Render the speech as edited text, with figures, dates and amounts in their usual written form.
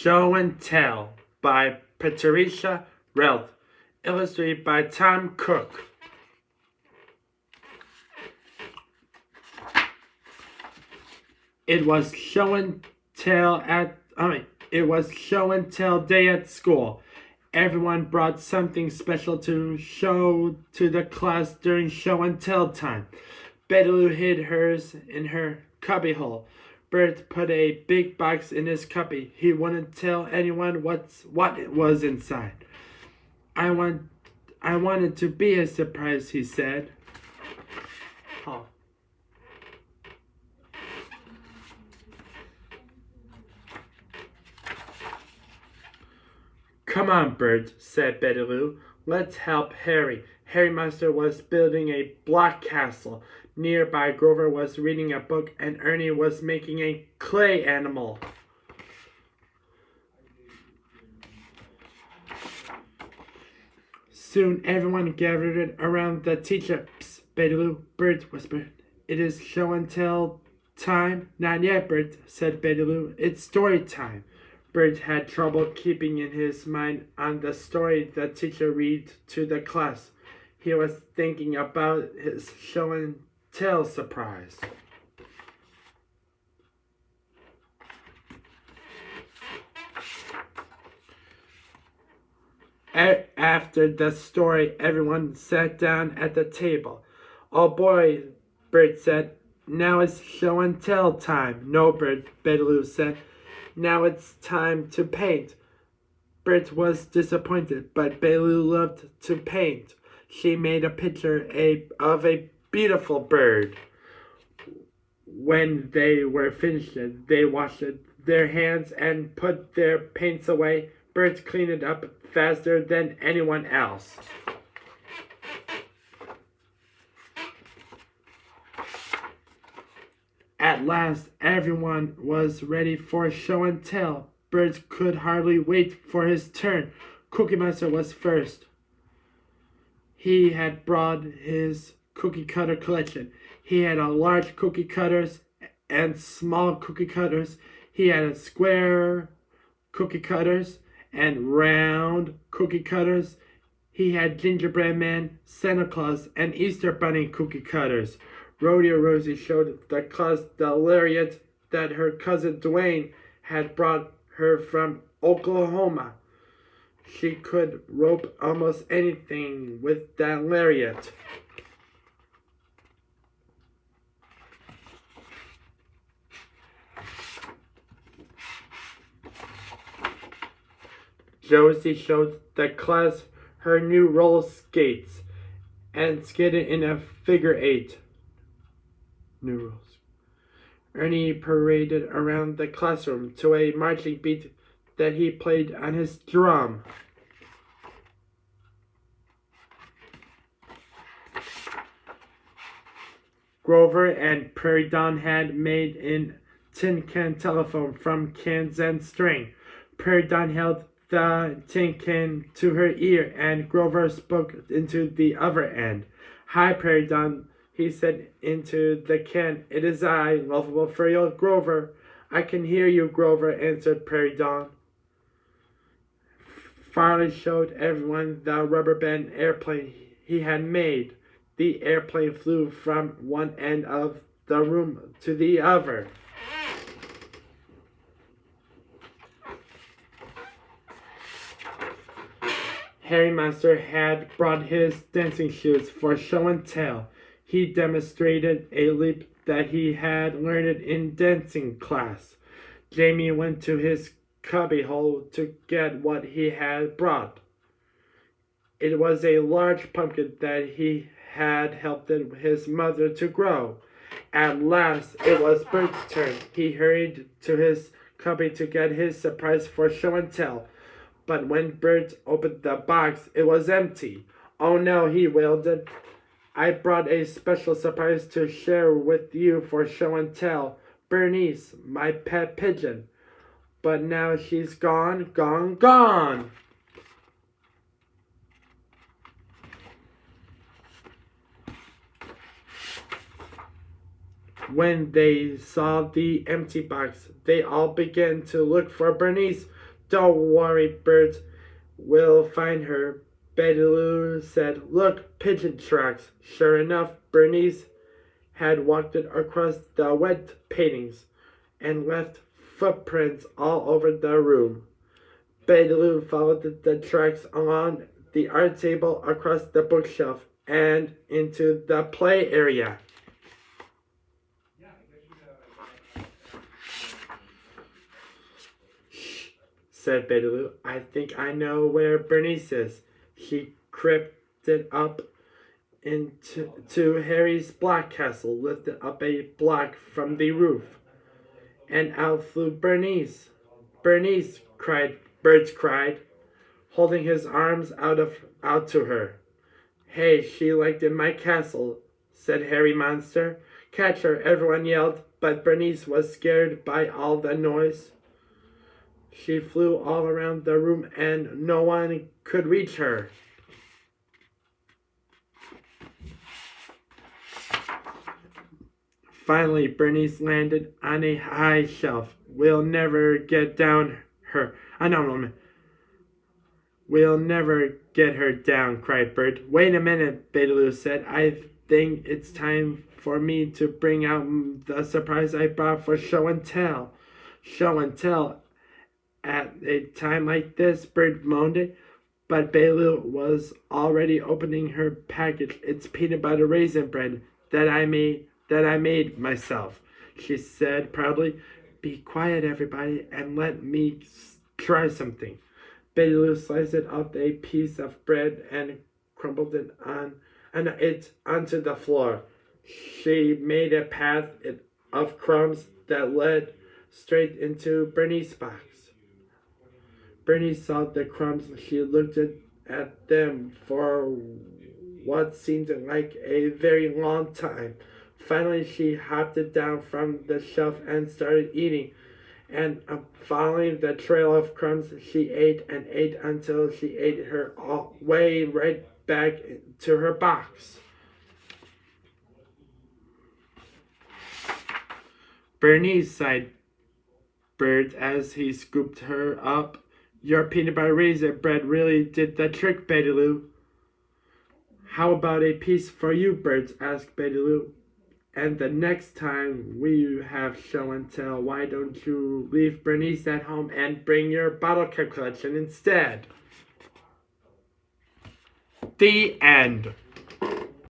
Show and Tell by Patricia Relf, illustrated by Tom Cook. It was show and tell day at school. Everyone brought something special to show to the class during show and tell time. Betty Lou hid hers in her cubbyhole. Bert put a big box in his cubby. He wouldn't tell anyone what it was inside. I wanted to be a surprise, he said. Oh. Come on, Bert, said Betty Lou. Let's help Harry. Harry Munster was building a block castle. Nearby, Grover was reading a book and Ernie was making a clay animal. Soon everyone gathered around the teacher. Psst, Betty Lou, Bert whispered. It is show and tell time. Not yet, Bert, said Betty Lou. It's story time. Bert had trouble keeping in his mind on the story the teacher read to the class. He was thinking about his show and tell surprise. After the story, everyone sat down at the table. Oh boy, Bert said. Now it's show and tell time. No, Bert, Betty Lou said. Now it's time to paint. Bert was disappointed, but Betty Lou loved to paint. She made a picture of a beautiful bird. When they were finished, they washed their hands and put their paints away. Bert cleaned it up faster than anyone else. At last, everyone was ready for show and tell. Bert could hardly wait for his turn. Cookie Monster was first. He had brought his cookie cutter collection. He had a large cookie cutters and small cookie cutters. He had a square cookie cutters and round cookie cutters. He had gingerbread man, Santa Claus, and Easter bunny cookie cutters. Rodeo Rosie showed the class the lariat that her cousin Dwayne had brought her from Oklahoma. She could rope almost anything with that lariat. Josie showed the class her new roller skates and skated in a figure eight. New rules. Ernie paraded around the classroom to a marching beat that he played on his drum. Grover and Prairie Dawn had made a tin can telephone from cans and string. Prairie Dawn held the tin can to her ear and Grover spoke into the other end. Hi, Prairie Dawn, he said into the can. It is I, lovable furry old Grover. I can hear you, Grover, answered Prairie Dawn. Farley showed everyone the rubber band airplane he had made. The airplane flew from one end of the room to the other. Harry Munster had brought his dancing shoes for show and tell. He demonstrated a leap that he had learned in dancing class. Jamie went to his cubbyhole to get what he had brought. It was a large pumpkin that he had helped his mother to grow. At last, it was Bert's turn. He hurried to his cubby to get his surprise for show and tell. But when Bert opened the box, it was empty. Oh no, he wailed. I brought a special surprise to share with you for show and tell. Bernice, my pet pigeon. But now she's gone, gone, gone. When they saw the empty box, they all began to look for Bernice. Don't worry, Bert. We'll find her. Betty Lou said, Look, pigeon tracks. Sure enough, Bernice had walked across the wet paintings and left footprints all over the room. Betty Lou followed the tracks along the art table, across the bookshelf, and into the play area. Shh, said Betty Lou. I think I know where Bernice is. She crept up into Harry's black castle, lifted up a block from the roof, and out flew Bernice. Bernice, Bert cried, holding his arms out to her. Hey, she liked in my castle, said Harry Monster. Catch her, everyone yelled, but Bernice was scared by all the noise. She flew all around the room and no one could reach her. Finally, Bernice landed on a high shelf. We'll never get down her. No. We'll never get her down, cried Bert. Wait a minute, Betty Lou said. I think it's time for me to bring out the surprise I brought for show and tell. Show and tell at a time like this, Bert moaned it. But Betty Lou was already opening her package. It's peanut butter raisin bread that I made myself, she said proudly. Be quiet, everybody, and let me try something. Betty Lou sliced off a piece of bread and crumbled it onto the floor. She made a path of crumbs that led straight into Bernice's box. Bernice saw the crumbs. She looked at them for what seemed like a very long time. Finally, she hopped it down from the shelf and started eating. And following the trail of crumbs, she ate and ate until she ate her way right back to her box. Bernice, sighed Bert as he scooped her up. Your peanut butter raisin bread really did the trick, Betty Lou. How about a piece for you, Bert? Asked Betty Lou. And the next time we have show and tell, why don't you leave Bernice at home and bring your bottle cap collection instead? The end.